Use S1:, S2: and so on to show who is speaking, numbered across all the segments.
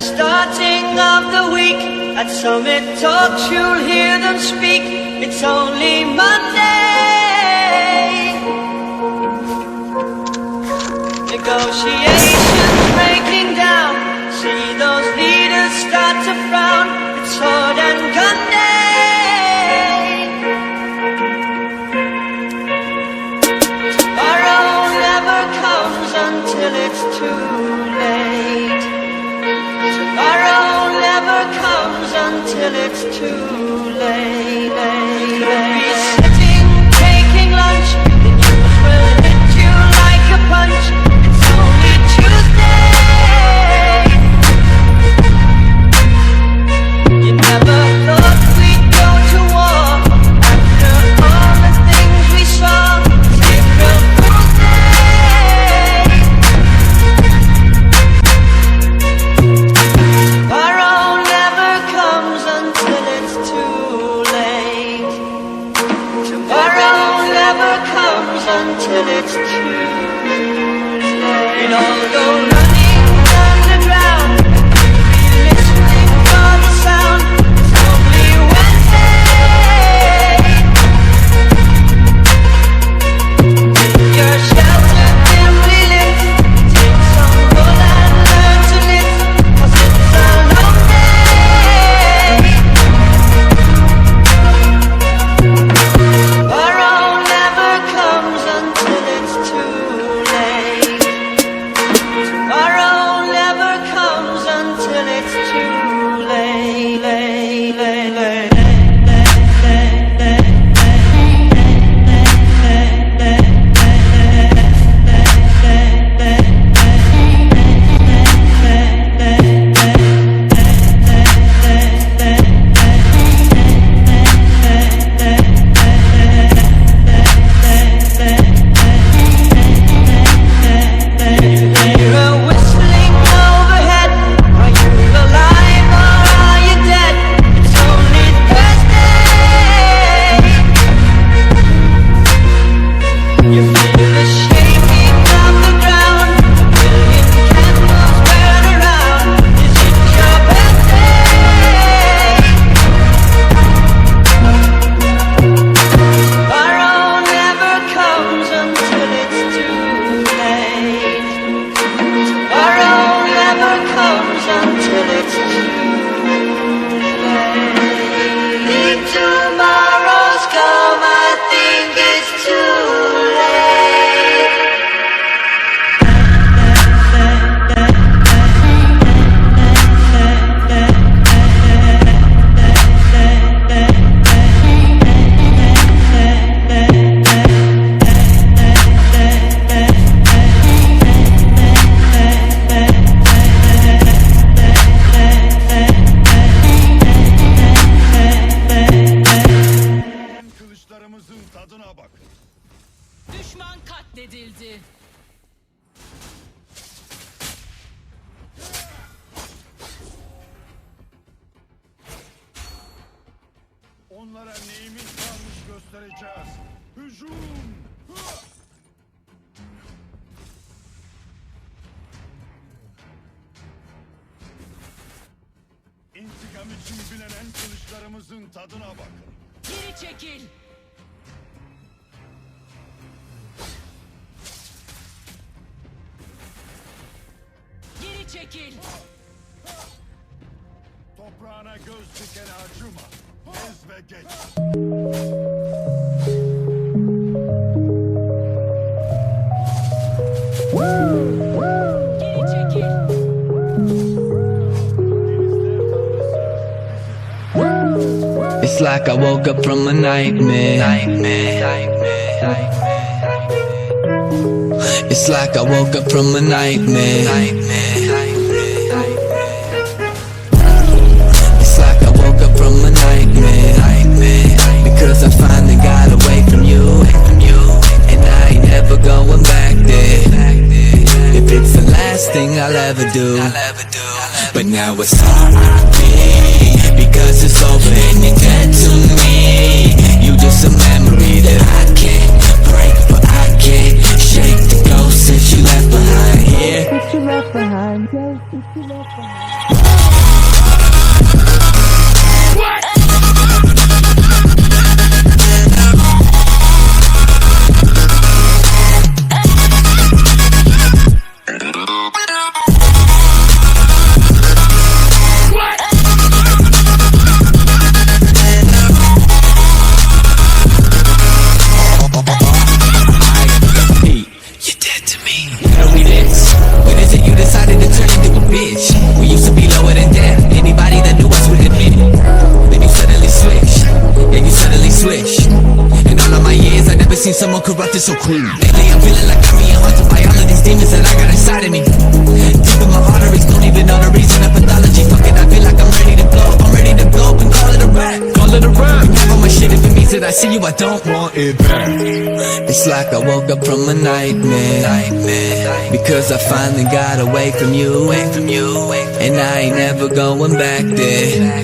S1: Starting of the week at Summit Talks, you'll hear them speak. It's only Monday. Negotiations breaking down. See those leaders start to frown. It's sword and gun day. Tomorrow never comes until it's too late. Tomorrow never comes until it's too late. You'll be sitting, taking lunch. The news will hit you like a punch. It's only Tuesday. You never thought we'd go to war after all the things we saw. It's April Fool's Day. Tomorrow never comes until it's too late. Tomorrow never comes until it's too late. We'll all go running underground. You'll be listening for the sound. It's only Wednesday. Your shelter dimly lit. Take some wool and learn to knit. 'Cause it's a long day. Tomorrow never comes until it's too late. Tomorrow never comes until it's too Hear a whistling overhead. Are you alive or are you dead? It's only Thursday. You feel the shaking of the ground. A million candles burn around. Is it your birthday? Tomorrow never comes until it's too late. Tomorrow never comes until it's too late. Tomorrow's come, I think it's too late.
S2: Kılıçlarımızın tadına bakın.
S3: Düşman katledildi.
S2: Onlara neyimiz varmış göstereceğiz. Hücum! İntikam için bilenen kılıçlarımızın tadına bakın.
S3: Geri çekil. Geri çekil.
S2: Toprağına göz dikene acıma. Ez ve geç.
S3: Geri çekil.
S4: It's like I woke up from a nightmare. It's like I woke up from a nightmare. It's like I woke up from a nightmare. Because I finally got away from you. And I ain't never going back there. If it's the last thing I'll ever do. But now it's R.I.P. Because it's over and you're dead to me. You just a memory that I can't break, but I can't shake the ghost that you left behind here.
S5: That you left behind, yes, that you left behind.
S4: someone corrupted so cruel. Lately I'm feeling like I'm being haunted by all of these demons that I got inside of me. Deep in my arteries, don't even know the reason of pathology. Fuck it, I feel like I'm ready to blow. I'm ready to blow and call it a rap. Call it a rap. Have all my shit if it means that I see you, I don't want it back. It's like I woke up from a nightmare. Because I finally got away from you. And I ain't never going back there.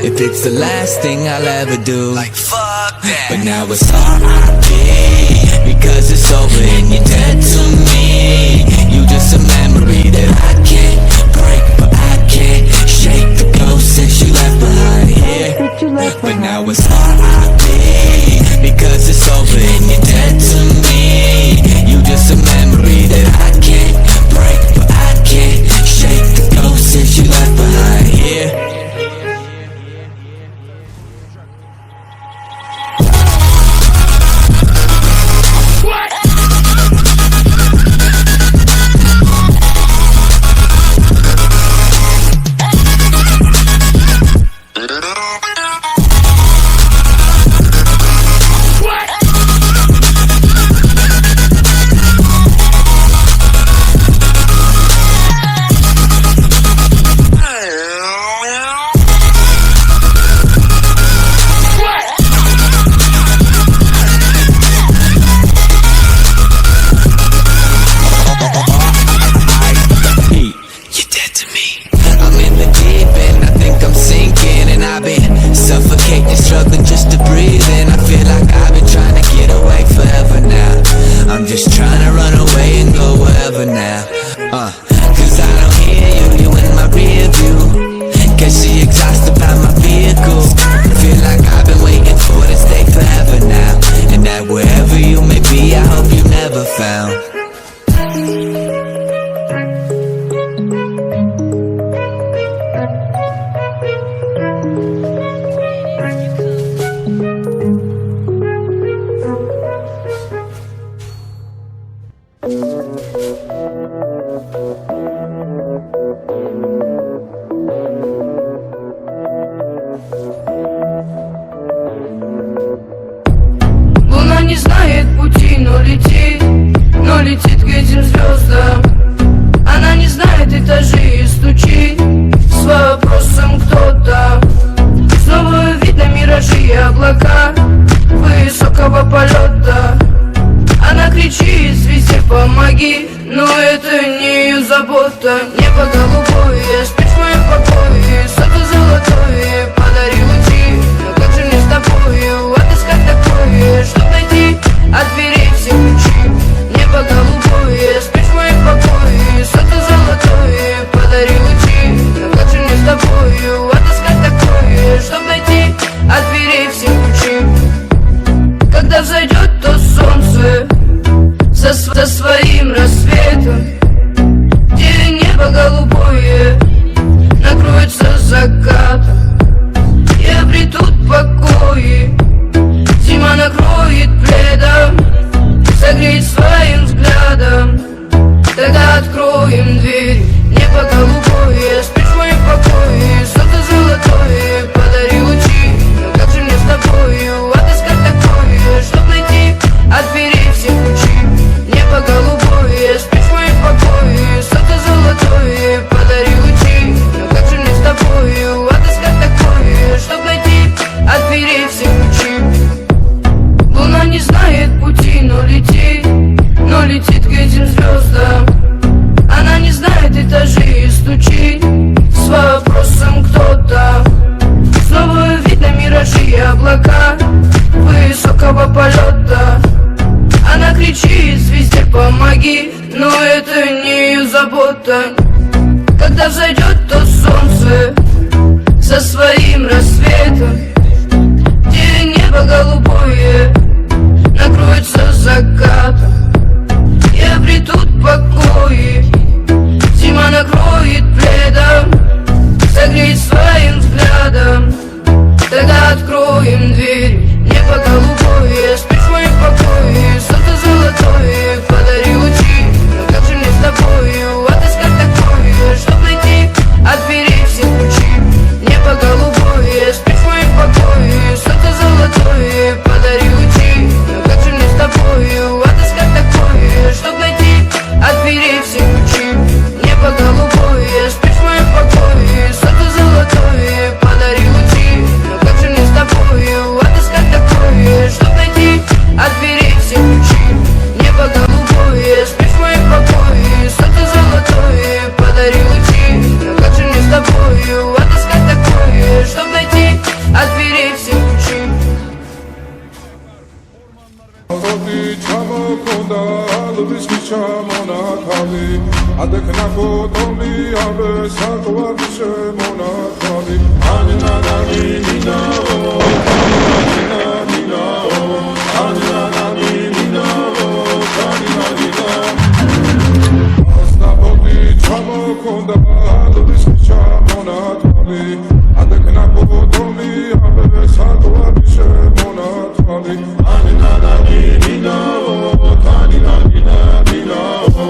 S4: If it's the last thing I'll ever do, like fuck that. But now it's R.I.P. because it's over and you're dead to me. You just a memory that I can't break, but I can't shake the ghost since you left behind here. But now it's R.I.P. because it's over and you're dead to me. You just a memory that I can't break, but I can't shake the ghost since you left behind here. Suffocating, struggling just to breathe. And I feel like I've been trying to get away forever now. I'm just trying to run away and go wherever now. Cause I don't hear you in my rear view. Guess she exhausted by my vehicle. Feel like I've been waiting for this day forever now. And that wherever you may be, I hope you never found.
S5: Луна не знает пути, но летит к этим звездам. Она не знает этажей и стучит с вопросом, кто там. Снова видно миражи и облака высокого полета. Она кричит звезде помоги, но это не ее забота. Небо голубое, спишь в моем покое, солнце золотое, подари лучи. Но как же мне с тобою отыскать такое, чтоб найти от дверей все ключи? Небо голубое, спишь в моем покое, солнце золотое, подари лучи. Но как же мне с тобою отыскать такое, чтоб найти от дверей все ключи? Когда взойдет то солнце за своим рассветом, где небо голубое накроется закатом и обретут покои, зима накроет пледом, согреет своим взглядом. Тогда откроем дверь. Небо голубое, спишь в моем покое, солнце золотое, подари лучи. Но как же мне с тобою отыскать такое, чтоб найти от дверей все ключи? Небо голубое, спишь в моем покое, солнце золотое, подари лучи. Но как же мне с тобою отыскать такое, чтоб найти от дверей все ключи? Луна не знает пути, но летит к этим звездам. Она не знает этажей и стучит с вопросом, кто там. Снова видно миражи и облака высокого полета. Она кричит звезде помоги, но это не ее забота. Когда взойдет то солнце со своим рассветом, где небо голубое накроется закатом и обретут покои, зима накроет пледом, согреет своим взглядом. Тогда откроем дверь. Небо голубое, спишь в моем покое, солнце золотое, подари лучи. Но как же мне с тобою отыскать такое, чтоб найти от дверей все ключи? Небо голубое, спишь в моем покое, солнце золотое, подари лучи. Но как же мне с тобой
S6: Adekna potomi abe sakwa bishe mona tabi Anina nami nina o Anina nina o Anina nami nina o Anina nina Asna bodi chamo konda Lubis kicha mona tabi Adekna potomi abe sakwa bishe mona tabi Anina nami nina o Anina nina nina o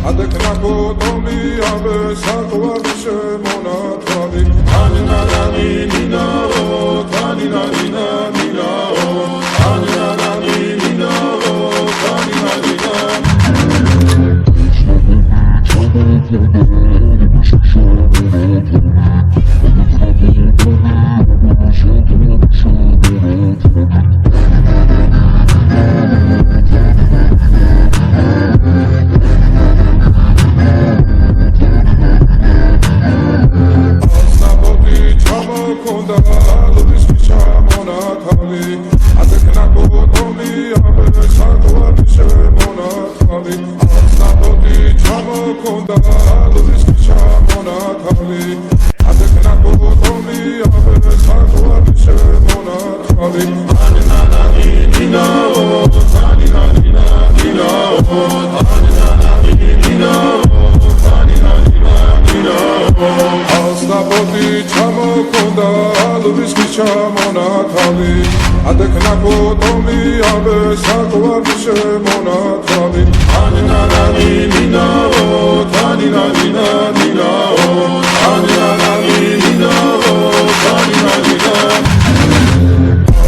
S6: Adekna potomi abe sakwa bishe mona tabi Anina nami nina o Anina nina nina o Anina nami nina o Anina nina Adekna potomi abe sakwa bishe mona tabi Anina nami nina o Anina nina nina o Anina nami nina o Anina nina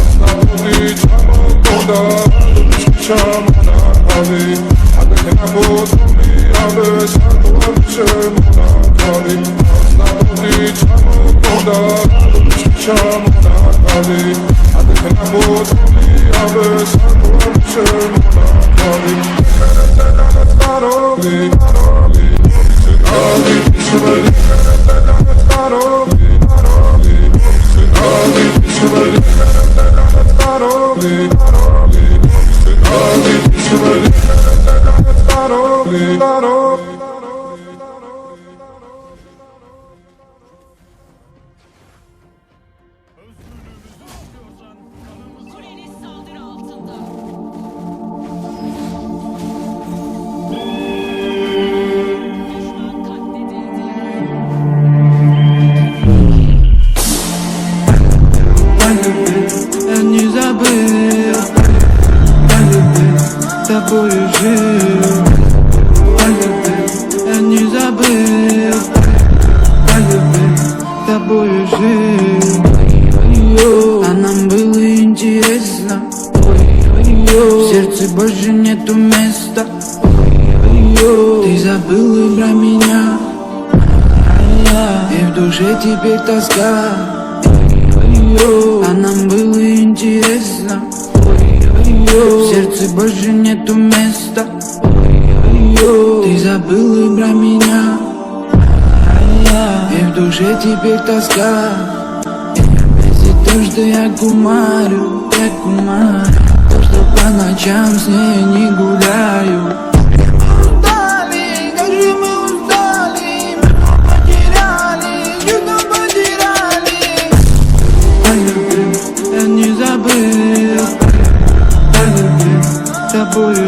S6: Asna bodi chamo konda bishe mona tabi Adekna potomi abe sakwa bishe mona tabi Asna bodi chamo konda bishe mona tabi Adekna potomi abe sakwa bishe mona tabi
S3: Kuleniz saldırı altında. Düşman katledildi.
S7: Я не забыл, полюбил, тобою жил. Полюбил, я не забыл, полюбил, тобою жил. А нам было интересно, в сердце больше нету места. Ты забыл и про меня, и в душе теперь тоска. А нам было интересно, в сердце больше нету места. Ты забыл и про меня, и в душе теперь тоска. Вместе то, что я кумарю, то, что по ночам с ней не гуляю. Устали, как же мы устали, мы потеряли, чудо потеряли. Полюбил, я не забыл, полюбил, тобою